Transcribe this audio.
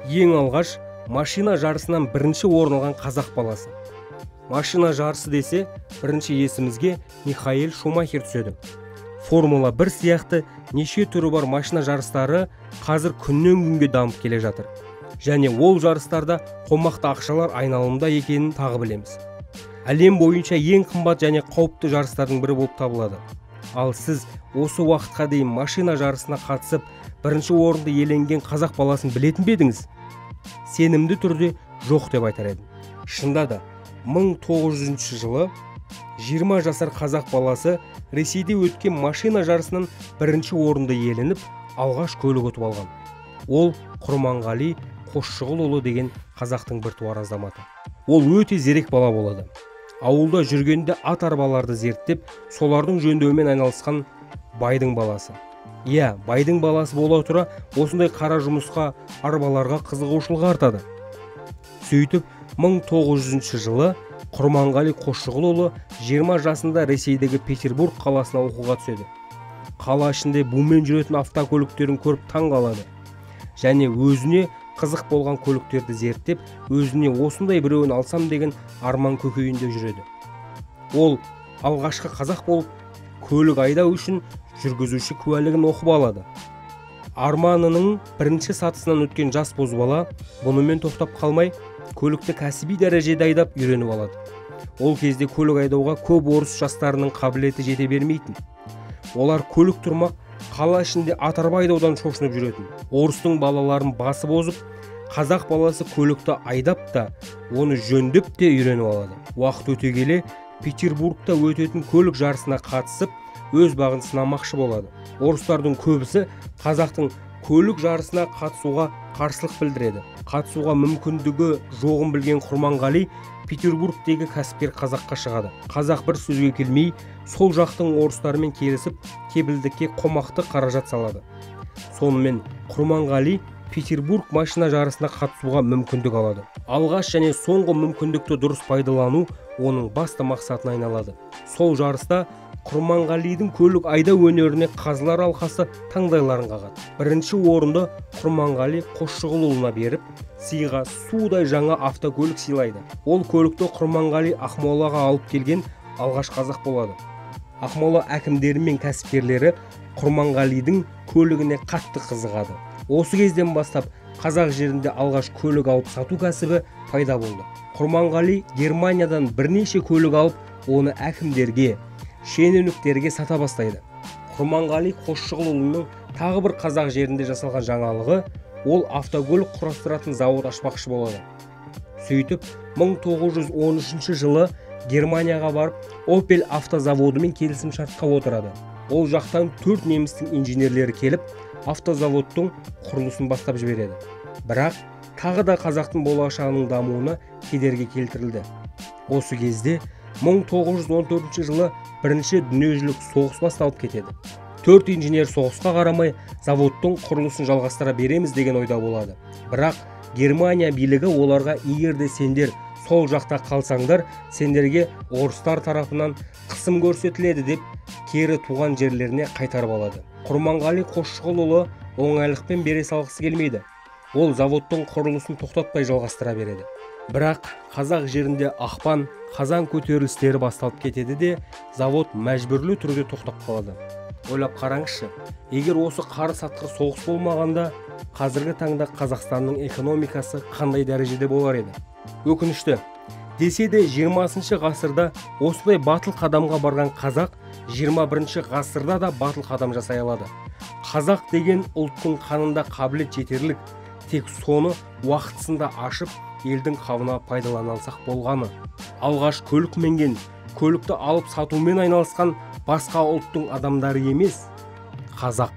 Ең алғаш машина жарысынан бірінші орын алған қазақ баласы. Машина жарысы десе, бірінші есімізге Михаэль Шумахер түседі. Формула 1 сияқты неше түрі бар машина жарыстары қазір күннен күнге дамып келе жатыр. Және ол жарыстарда қомақты ақшалар айналымда екенін тағы білеміз. Әлем бойынша ең қымбат және қауіпті жарыстардың бірі болып табылады. Ал сіз осы уақытқа дейін машина жарысына қатысып, бірінші орынды иеленген қазақ баласын білетін бе едіңіз? Сенімді түрде жоқ деп айтар едім. Шында да 1900 жылы 20 жасар қазақ баласы Ресейде өткен машина жарысынан бірінші орынды иеленіп, алғаш көлік ұтып алған. Ол Құрманғали Қосшығұлұлы деген қазақтың бір туар азаматы. Ол өте зерек бала болады. Ауылда жүргенде ат арбаларды зерттеп, солардың жөндеуімен айналысқан байдың баласы. Иә, байдың баласы бола тұра, осындай қара жұмысқа, арбаларға қызығушылық артады. Сөйтіп, 1900 жылы Құрманғали Қосшығұлұлы 20 жасында Ресейдегі Петербург қаласына оқуға түседі. Қала ішінде бумен жүретін автокөліктерін көріп таң қалады. Және өзіне қызық болған көліктерді зерттеп, өзіне осындай біреуін алсам деген арман көкейінде жүреді. Ол алғашқы қазақ болып, көлік айдау үшін жүргізуші куәлігін оқып алады. Арманының бірінші сатысынан өткен жас бозбала бұнымен тоқтап қалмай, көлікті кәсіби дәрежеде айдап үйреніп алады. Ол кезде көлік айдауға көп орыс жастарының қабілеті жете бермейтін. Олар көлік тұрмақ, қала ішінде ат арба айдаудан шошынып жүретін. Орыстың балаларын басып озып, қазақ баласы көлікті айдап та, оны жөндеп те үйреніп алады. Уақыт өте келе, Петербургта өтетін көлік жарысына қатысып, өз бағын сынамақшы болады. Орыстардың көбісі қазақтың көлік жарысына қатысуға қарсылық білдіреді. Қатысуға мүмкіндігі жоғын білген Құрманғали Петербургтегі кәсіпкер қазаққа шығады. Қазақ бір сөзге келмей, сол жақтың орыстарымен келісіп, кепілдікке қомақты қаражат салады. Сонымен Құрманғали Петербург машина жарысына қатысуға мүмкіндік алады. Алғаш және соңғы мүмкіндікті дұрыс пайдалану оның басты мақсатына айналады. Сол жарыста Құрманғалидың көлік айдау өнеріне қазылар алқасы таңдайларын қағады. Бірінші орынды Құрманғали Қосшығұлұлына беріп, сыйға судай жаңа автокөлік сыйлайды. Ол көлікті Құрманғали Ақмолаға алып келген алғаш қазақ болады. Ақмола әкімдері мен кәсіпкерлері Құрманғалидың көлігіне қатты қызығады. Осы кезден бастап қазақ жерінде алғаш көлік алып сату кәсібі пайда болды. Құрманғали Германиядан бірнеше көлік алып, оны әкімдерге, шенеуніктерге сата бастайды. Құрманғали Қосшығұлұлының тағы бір қазақ жерінде жасалған жаңалығы, ол автокөлік құрастыратын завод ашпақшы болады. Сөйтіп, 1913 жылы Германияға барып, Opel автозаводымен келісім шартқа отырады. Ол жақтан 4 немістің инженерлері келіп, автозаводтың құрылысын бастап жібереді. Бірақ тағы да қазақтың болашағының дамуына кедергі келтірілді. Осы кезде 1914 жылы бірінші дүниежүзілік соғыс басталып кетеді. 4 инженер соғысқа қарамай заводтың құрылысын жалғастыра береміз деген ойда болады. Бірақ Германия билігі оларға егерде сендер сол жақта қалсаңдар, сендерге орыстар тарапынан қысым көрсетіледі деп кері туған жерлеріне қайтарып алады. Құрманғали Қосшығұлұлы оңайлықпен бере салғысы келмейді. Ол заводтың құрылысын тоқтатпай жалғастыра береді. Бірақ қазақ жерінде ақпан, қазан көтерілістері басталып кетеді де, завод мәжбүрлі түрде тоқтап қалады. Ойлап қараңызшы, егер осы қарыс атқыр соғыс болмағанда, қазіргі таңда Қазақстанның экономикасы қандай дәрежеде болар еді? Өкінішті. Десе де 20 ғасырда осындай батыл қадамға барған қазақ 21 ғасырда да батыл қадам жасай алады. Қазақ деген ұлттың қанында қабілет жетерлік, тек соны уақытысында ашып, елдің қамына пайдалана алсақ болғаны. Алғаш көлік мінген, көлікті алып сатумен айналысқан басқа ұлттың адамдары емес, қазақ.